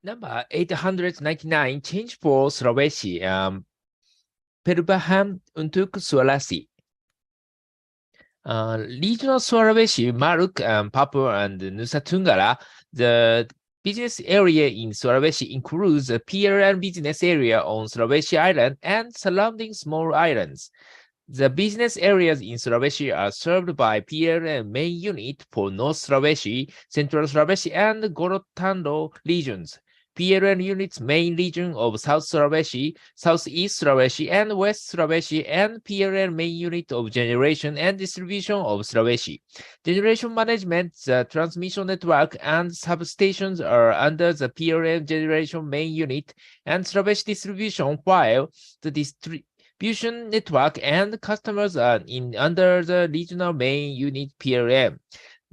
Number 899, change for Sulawesi. Perubahan untuk Sulawesi. Regional Sulawesi, Maluku, Papua, and Nusa Tenggara. The business area in Sulawesi includes a PLN business area on Sulawesi Island and surrounding small islands. The business areas in Sulawesi are served by PLN main unit for North Sulawesi, Central Sulawesi, and Gorontalo regions. PLN units main region of South Sulawesi, Southeast Sulawesi, and West Sulawesi, and PLN main unit of generation and distribution of Sulawesi. Generation management, the transmission network, and substations are under the PLN generation main unit and Sulawesi distribution, while the distribution network and customers are under the regional main unit PLN.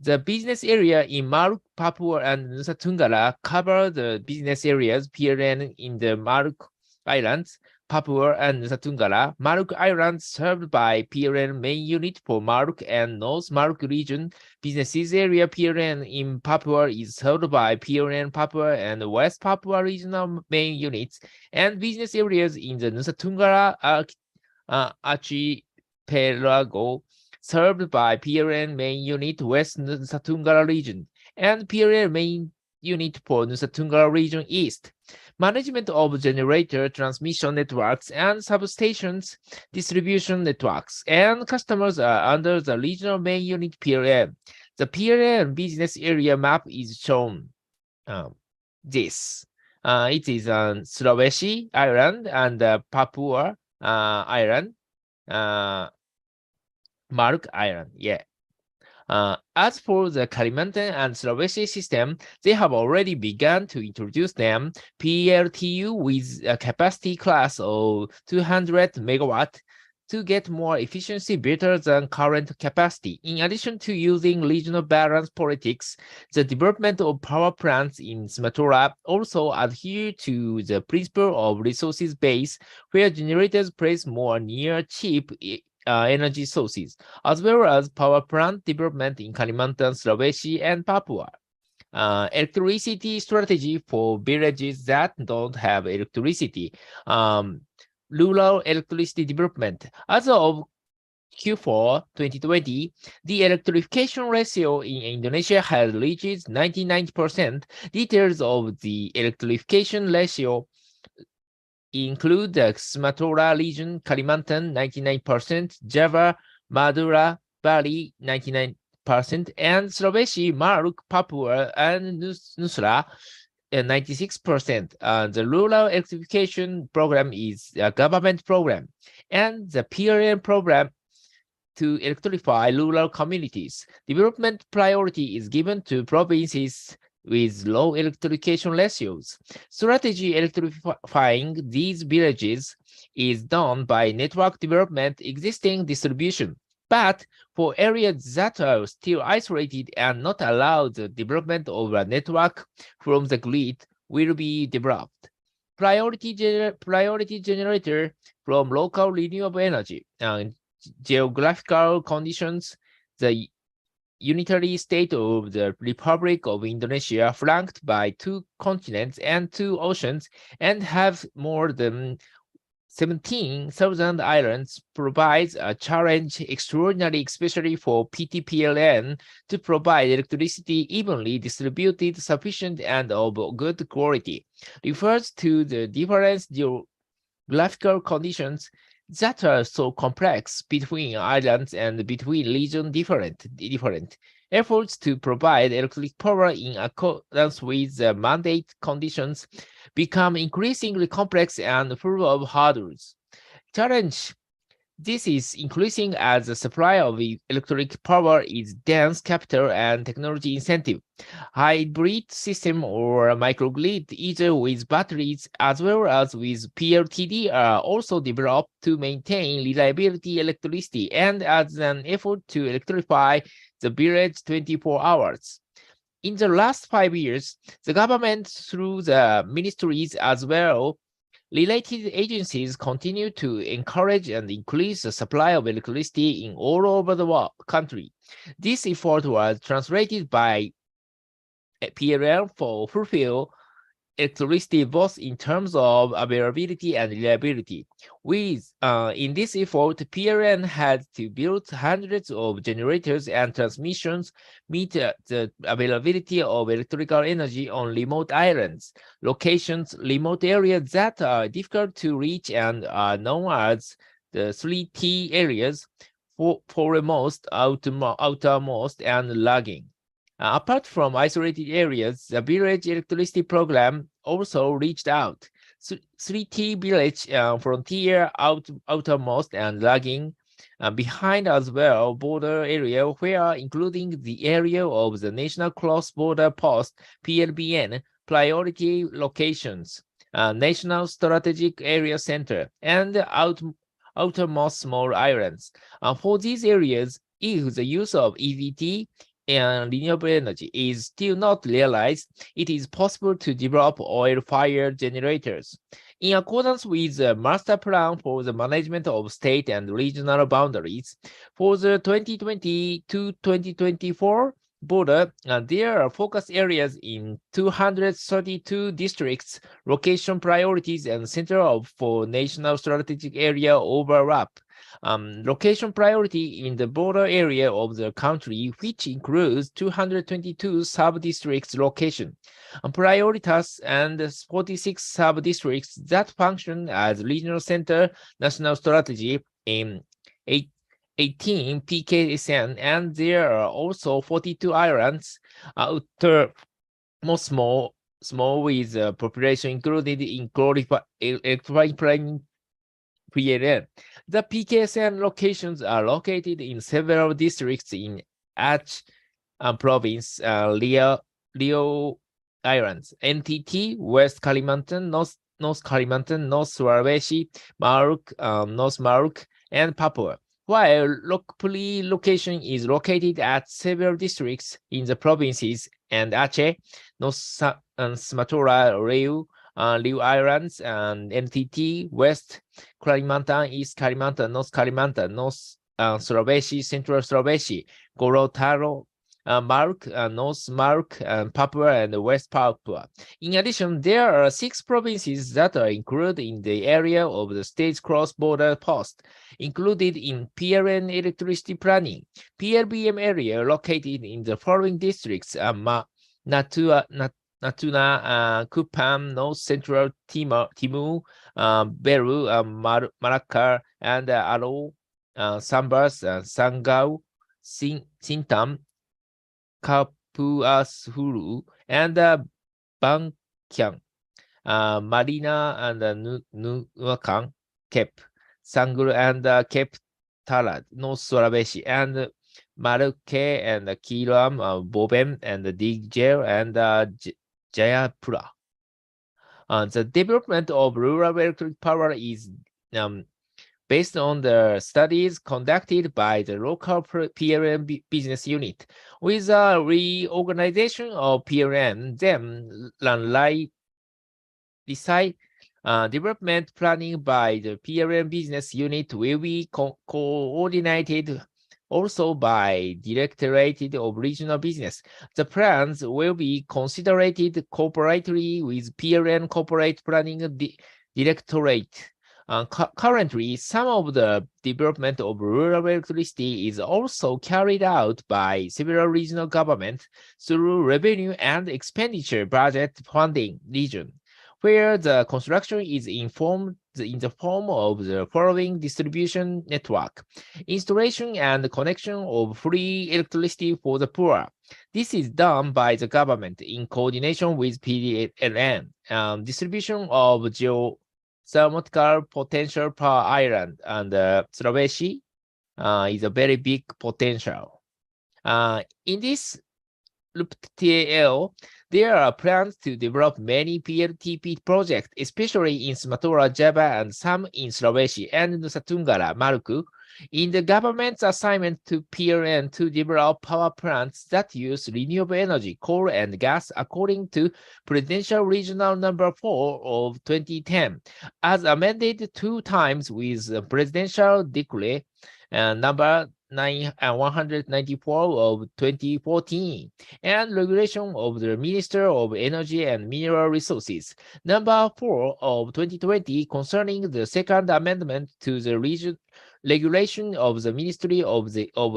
The business area in Maluku, Papua, and Nusa Tenggara cover the business areas PLN in the Maluku Islands, Papua, and Nusa Tenggara. Maluku Islands served by PLN main unit for Maluku and North Maluku region. Businesses area PLN in Papua is served by PLN Papua and West Papua regional main units, and business areas in the Nusa Tenggara archipelago served by PLN main unit West Nusa Tenggara region and PLN main unit for Nusa Tenggara region East. Management of generator transmission networks and substations, distribution networks, and customers are under the regional main unit PLN. The PLN business area map is shown. This. It is Sulawesi Island and Papua Island. Maluku Island, yeah. As for the Kalimantan and Sulawesi system, they have already begun to introduce them PLTU with a capacity class of 200 megawatt to get more efficiency better than current capacity. In addition to using regional balance politics, the development of power plants in Sumatra also adhere to the principle of resources base, where generators place more near cheap energy sources, as well as power plant development in Kalimantan, Sulawesi, and Papua. Electricity strategy for villages that don't have electricity. Rural electricity development. As of Q4 2020, the electrification ratio in Indonesia has reached 99%. Details of the electrification ratio include the Sumatra region, Kalimantan 99%, Java, Madura, Bali 99%, and Sulawesi, Maluku, Papua, and Nusra 96%. The rural electrification program is a government program, and the PLN program to electrify rural communities. Development priority is given to provinces with low electrification ratios. Strategy electrifying these villages is done by network development, existing distribution. But for areas that are still isolated and not allowed, the development of a network from the grid will be developed. Priority generator from local renewable energy. Geographical conditions, the unitary state of the Republic of Indonesia, flanked by 2 continents and 2 oceans, and have more than 17,000 islands, provides a challenge extraordinary, especially for PTPLN, to provide electricity evenly distributed, sufficient, and of good quality. Refers to the different geographical conditions that are so complex between islands and between regions different. Efforts to provide electric power in accordance with the mandate conditions become increasingly complex and full of hurdles. Challenge. This is increasing as the supply of electric power is dense capital and technology incentive. Hybrid system or microgrid, either with batteries as well as with PLTD, are also developed to maintain reliability electricity and as an effort to electrify the village 24 hours. In the last 5 years, the government, through the ministries as well, related agencies continue to encourage and increase the supply of electricity in all over the country. This effort was translated by PLN for fulfill electricity both in terms of availability and reliability. In this effort, PLN had to build hundreds of generators and transmissions meet the availability of electrical energy on remote islands, locations, remote areas that are difficult to reach and are known as the 3T areas, foremost, outermost, and lagging. Apart from isolated areas, the village electricity program also reached out. 3T village, frontier, outermost, and lagging, behind as well border area where including the area of the National Cross Border Post, PLBN, priority locations, National Strategic Area Center, and outermost small islands. For these areas, if the use of EVT and renewable energy is still not realized, it is possible to develop oil-fired generators. In accordance with the master plan for the management of state and regional boundaries, for the 2020 to 2024 border, there are focus areas in 232 districts, location priorities, and center for national strategic area overlap. Location priority in the border area of the country, which includes 222 sub-districts location, prioritas and 46 sub-districts that function as regional center national strategy in 18 PKSN, and there are also 42 islands, most small with population included in electrifying planning PLN. The PKSN locations are located in several districts in Aceh province, Rio Islands, NTT, West Kalimantan, North Kalimantan, North Sulawesi, North Maluku, and Papua, while location is located at several districts in the provinces and Aceh, North Sumatra, Riau Islands, and NTT, West Kalimantan, East Kalimantan, North Kalimantan, North Sulawesi, Central Sulawesi, Gorontalo, Maluku, North Maluku, Papua, and West Papua. In addition, there are 6 provinces that are included in the area of the state's cross-border post, included in PLN electricity planning. PLBM area located in the following districts: Natuna, Kupang, North Central Timur, Beru, Malacca, and Aro, Sambas, Sanggau, Sintam, Kapuas and Bangkyang, Marina and Nuakan, Cape, Sanggul and Cape Talad, North Sulawesi, and Maluke and Kilam, Boben and Digjer and Jayapura. The development of rural electric power is based on the studies conducted by the local PLN business unit. With a reorganization of PLN, development planning by the PLN business unit will be coordinated also by Directorate of Regional Business. The plans will be considered corporately with PLN Corporate Planning Directorate. Currently, some of the development of rural electricity is also carried out by several regional governments through revenue and expenditure budget funding region, where the construction is informed in the form of the following distribution network: installation and connection of free electricity for the poor. This is done by the government in coordination with PLN. Distribution of geothermal potential per island, and Sulawesi is a very big potential. In this LUPTL, there are plans to develop many PLTP projects, especially in Sumatra, Java, and some in Sulawesi and Nusa Tenggara, Maluku. In the government's assignment to PLN to develop power plants that use renewable energy, coal and gas, according to Presidential Regional Number 4 of 2010, as amended 2 times with Presidential Decree Number 194 of 2014, and regulation of the Minister of Energy and Mineral Resources, number 4 of 2020, concerning the second amendment to the regulation of the Ministry of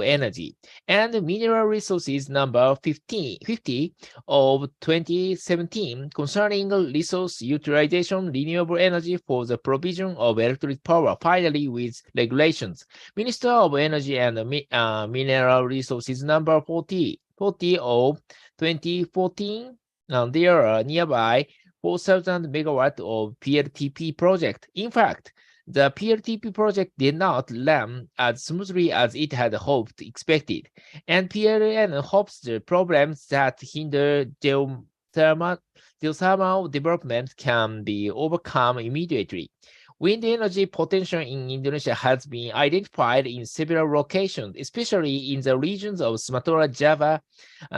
Energy and Mineral Resources, number 50 of 2017, concerning resource utilization, renewable energy for the provision of electric power, finally with regulations. Minister of Energy and Mineral Resources, number 40 of 2014. There are nearby 4,000 megawatt of PLTP project. In fact, the PLTP project did not run as smoothly as it had expected, and PLN hopes the problems that hinder geothermal development can be overcome immediately. Wind energy potential in Indonesia has been identified in several locations, especially in the regions of Sumatra, Java,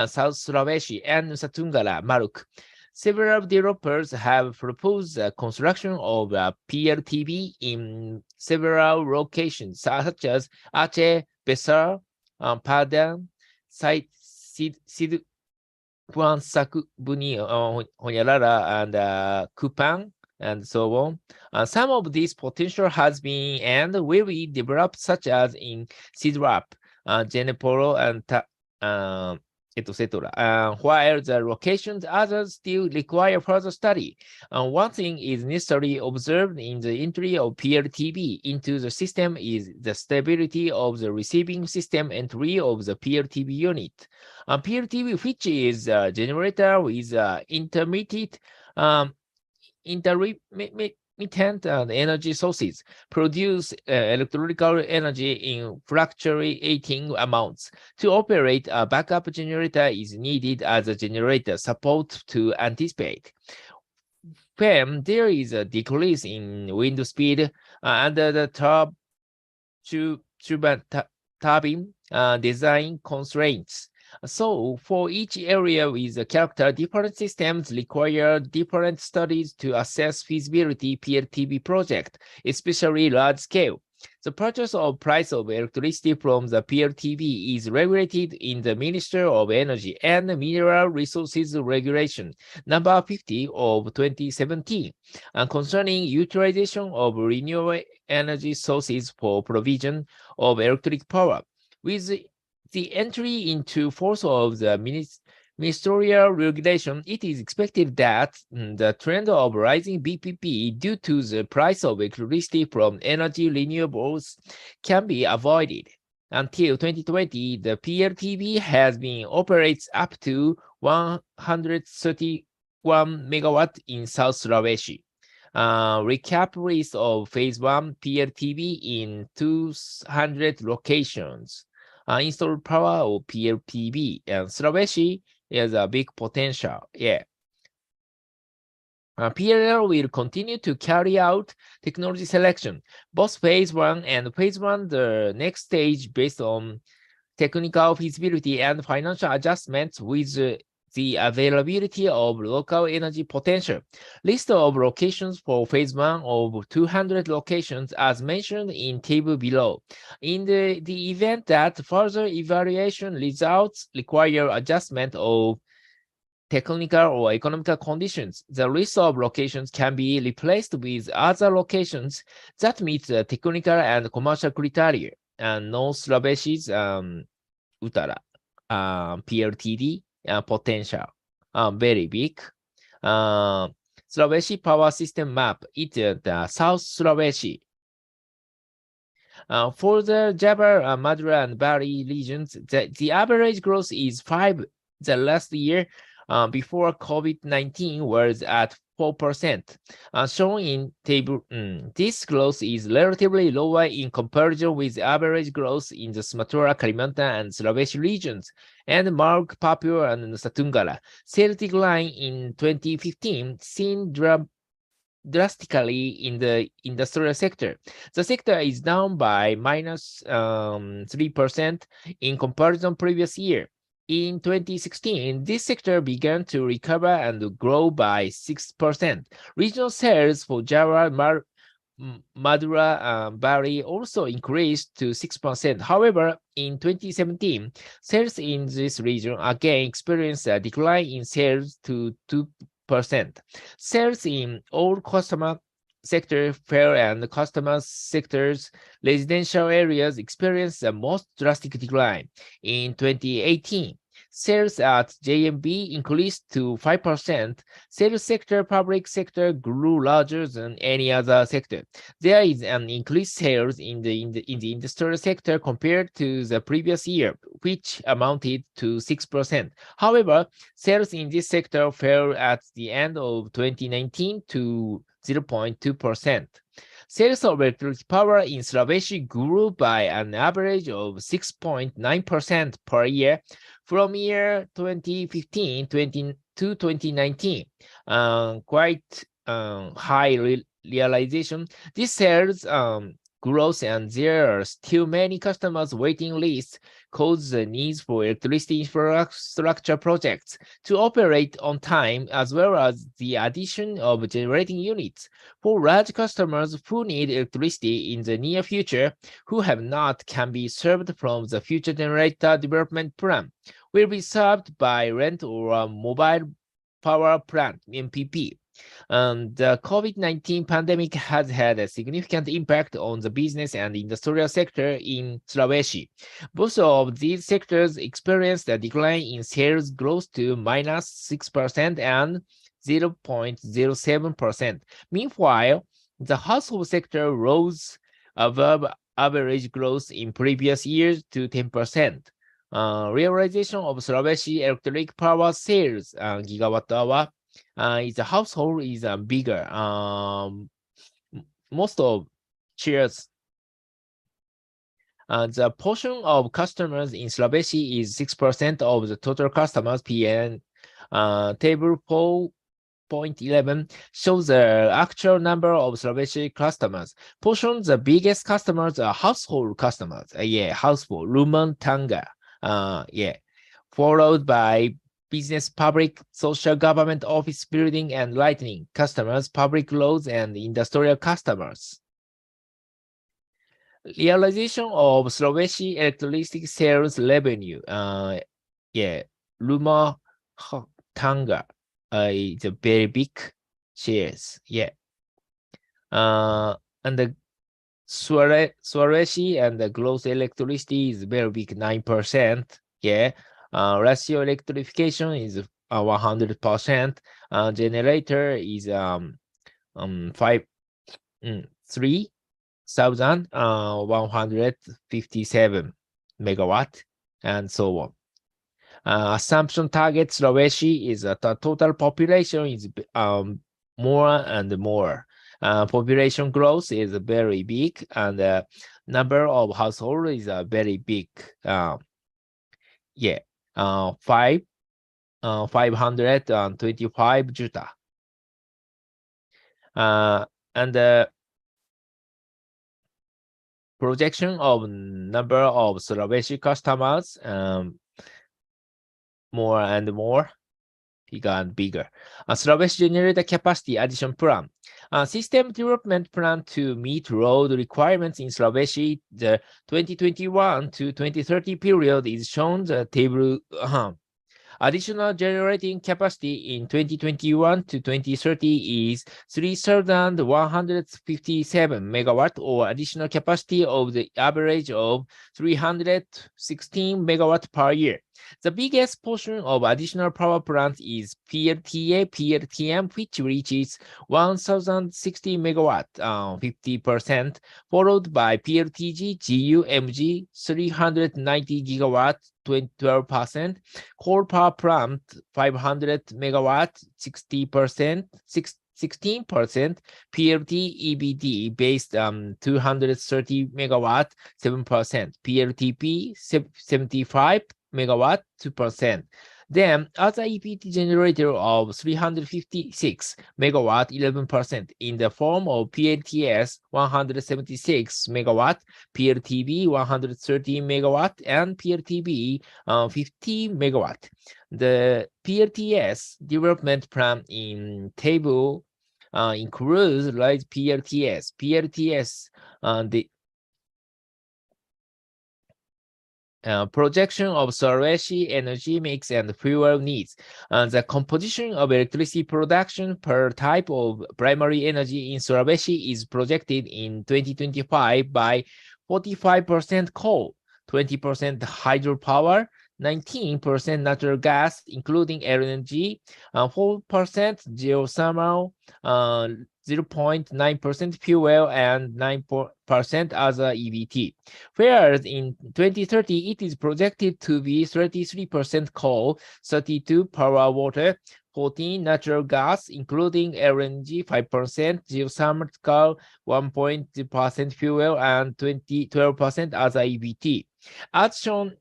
South Sulawesi, and Nusa Tenggara, Maluku. Several developers have proposed the construction of a PLTV in several locations, such as Aceh, Besar, Padang, Siduan Sakubuni, Honyalala, and Kupang, and so on. Some of this potential has been and will be developed, such as in Sidrap, Geneporo, and etc. While the locations others still require further study. One thing is necessarily observed in the entry of PLTV into the system is the stability of the receiving system entry of the PLTV unit. PLTV, which is a generator with intermittent energy sources, produce electrical energy in fluctuating amounts. To operate a backup generator is needed as a generator support to anticipate. When there is a decrease in wind speed under the turbine design constraints. So, for each area with a character, different systems require different studies to assess feasibility PLTV project, especially large scale. The purchase of price of electricity from the PLTV is regulated in the Ministry of Energy and Mineral Resources Regulation, number 50 of 2017, and concerning utilization of renewable energy sources for provision of electric power. With the entry into force of the ministerial regulation, it is expected that the trend of rising BPP due to the price of electricity from energy renewables can be avoided. Until 2020, the PLTV has been operates up to 131 megawatt in South Sulawesi. Recap list of Phase 1 PLTV in 200 locations. Installed power of PLTV, and Sulawesi is a big potential. PLL will continue to carry out technology selection, both Phase 1 and Phase 1, the next stage based on technical feasibility and financial adjustments with the availability of local energy potential. List of locations for Phase 1 of 200 locations as mentioned in table below. In the event that further evaluation results require adjustment of technical or economical conditions, the list of locations can be replaced with other locations that meet the technical and commercial criteria. And North Sulawesi's Utara PLTD potential very big. Sulawesi power system map, it is the South Sulawesi. For the Java, Madura, and Bali regions, the average growth is 5 the last year. Before COVID-19 was at 4%. Shown in table, this growth is relatively lower in comparison with the average growth in the Sumatra, Kalimantan, and Sulawesi regions, and Maluku, Papua, and Nusa Tenggara. Sales decline in 2015 seen drastically in the industrial sector. The sector is down by minus 3% in comparison previous year. In 2016, this sector began to recover and grow by 6%. Regional sales for Java, Madura Valley also increased to 6%. However, in 2017, sales in this region again experienced a decline in sales to 2%. Sales in all customer sector fair and customer sectors residential areas experienced the most drastic decline. In 2018, sales at JMB increased to 5%. Sales sector, public sector grew larger than any other sector. There is an increased sales in the industrial sector compared to the previous year, which amounted to 6%. However, sales in this sector fell at the end of 2019 to 0.2%. Sales of electric power in Sulawesi grew by an average of 6.9% per year from year 2015 to 2019. Quite high realization. This sales growth and there are still many customers waiting lists cause the needs for electricity infrastructure projects to operate on time, as well as the addition of generating units. For large customers who need electricity in the near future, who have not can be served from the future generator development plan, will be served by rent or a mobile power plant, MPP. The COVID-19 pandemic has had a significant impact on the business and industrial sector in Sulawesi. Both of these sectors experienced a decline in sales growth to minus 6% and 0.07%. Meanwhile, the household sector rose above average growth in previous years to 10%. Realization of Sulawesi electric power sales gigawatt hour is the household is bigger. Most of shares. The portion of customers in Sulawesi is 6% of the total customers. PN table 4.11 shows the actual number of Sulawesi customers. Portion the biggest customers are household customers. Household Rumah Tangga. Followed by business, public, social, government, office, building, and lighting customers, public roads, and industrial customers. Realization of Sulawesi electricity sales revenue. Rumah Tangga is a very big shares. And the Sulawesi and the gross electricity is very big, 9%. Ratio electrification is 100%. Generator is 3,157 megawatt, and so on. Assumption target Sulawesi is that the total population is more and more. Population growth is very big, and the number of households is very big. 525 juta. And the projection of number of Sulawesi customers more and more, bigger and bigger. Sulawesi generator capacity addition plan. System development plan to meet road requirements in Sulawesi. The 2021 to 2030 period is shown the table. Additional generating capacity in 2021 to 2030 is 3,157 megawatt, or additional capacity of the average of 316 megawatt per year. The biggest portion of additional power plant is PLTM, which reaches 1,060 megawatt, 50%, followed by PLTG, GU, 390 gigawatt, 12%, coal power plant 500 megawatt, 16%, 16%, PLT EBD based 230 megawatt, 7%, PLTP 75 megawatt, 2%. Then other EPT generator of 356 megawatt, 11%, in the form of PLTS 176 megawatt, PLTB 130 megawatt, and PLTB 50 megawatt. The PLTS development plan in table includes like PLTS. PLTS, the projection of Sulawesi energy mix and fuel needs. The composition of electricity production per type of primary energy in Sulawesi is projected in 2025 by 45% coal, 20% hydropower, 19% natural gas, including LNG, 4% geothermal, 0.9% fuel, and 9% other EBT. Whereas in 2030, it is projected to be 33% coal, 32% power water, 14% natural gas, including LNG, 5%, geothermal, 1% fuel, and 12% other EBT. As shown,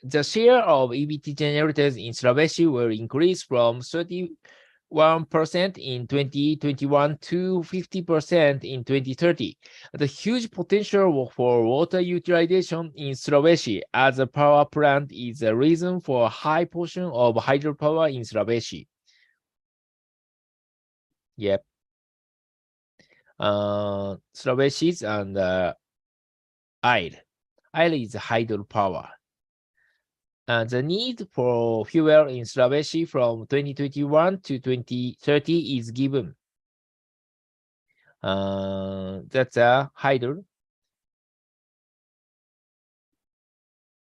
the share of EBT generators in Sulawesi will increase from 31% in 2021 to 50% in 2030. The huge potential for water utilization in Sulawesi as a power plant is a reason for a high portion of hydropower in Sulawesi. Yep. Sulawesi and Isle. Isle is hydropower. The need for fuel in Sulawesi from 2021 to 2030 is given. That's a hydro.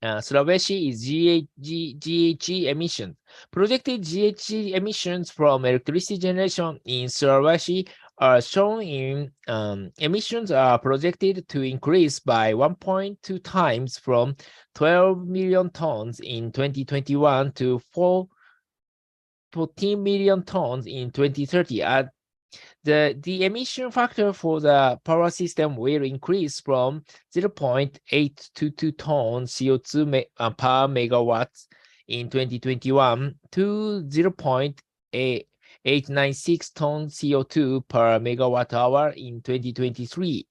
Sulawesi is GHG emissions. Projected GHG emissions from electricity generation in Sulawesi are shown in emissions are projected to increase by 1.2 times from 12 million tons in 2021 to 14 million tons in 2030. The emission factor for the power system will increase from 0.822 tons CO2 per megawatts in 2021 to 0.896 tons CO2 per megawatt hour in 2023.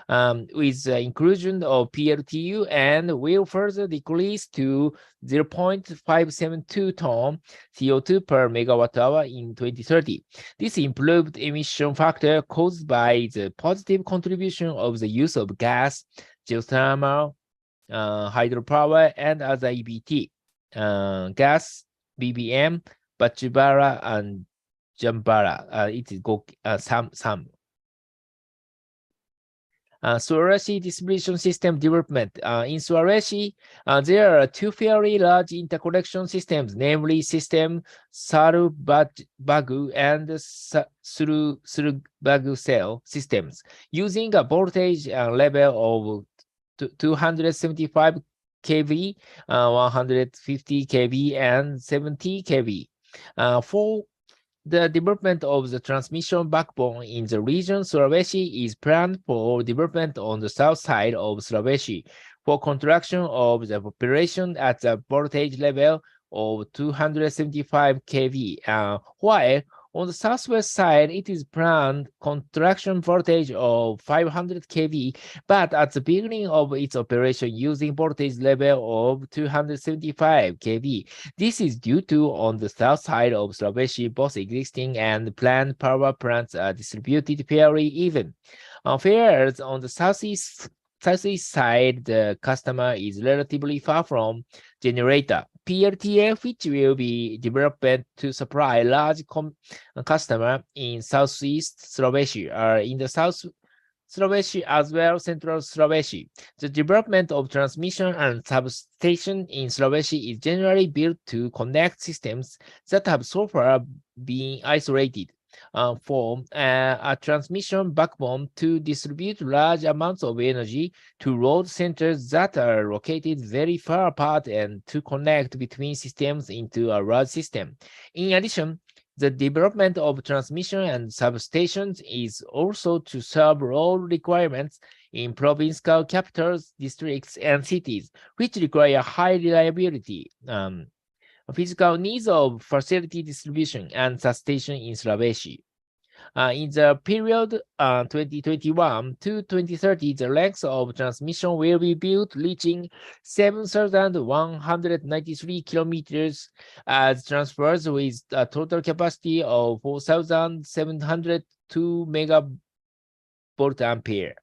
With the inclusion of PLTU, and will further decrease to 0.572 ton CO2 per megawatt hour in 2030. This improved emission factor caused by the positive contribution of the use of gas, geothermal, hydropower, and other EBT. Gas, BBM, Batubara, and Jambara. It is some. Sulawesi distribution system development. In Sulawesi, there are two fairly large interconnection systems, namely system Sarubagu and Sulubagu cell systems, using a voltage level of 275 kV, 150 kV, and 70 kV. For the development of the transmission backbone in the region Sulawesi is planned for development on the south side of Sulawesi for construction of the population at the voltage level of 275 kV, while on the southwest side, it is planned construction voltage of 500 kV, but at the beginning of its operation using voltage level of 275 kV. This is due to, on the south side of Sulawesi, both existing and planned power plants are distributed fairly even. Whereas on the southeast side, the customer is relatively far from generator. PLTF, which will be developed to supply large customer in southeast Sulawesi, are in the south Sulawesi as well central Sulawesi. The development of transmission and substation in Sulawesi is generally built to connect systems that have so far been isolated. Form a transmission backbone to distribute large amounts of energy to load centers that are located very far apart and to connect between systems into a large system. In addition, the development of transmission and substations is also to serve all requirements in provincial capitals, districts, and cities, which require high reliability. Physical needs of facility distribution and substation in Sulawesi. In the period 2021 to 2030, the length of transmission will be built, reaching 7,193 kilometers as transfers with a total capacity of 4,702 megavolt ampere.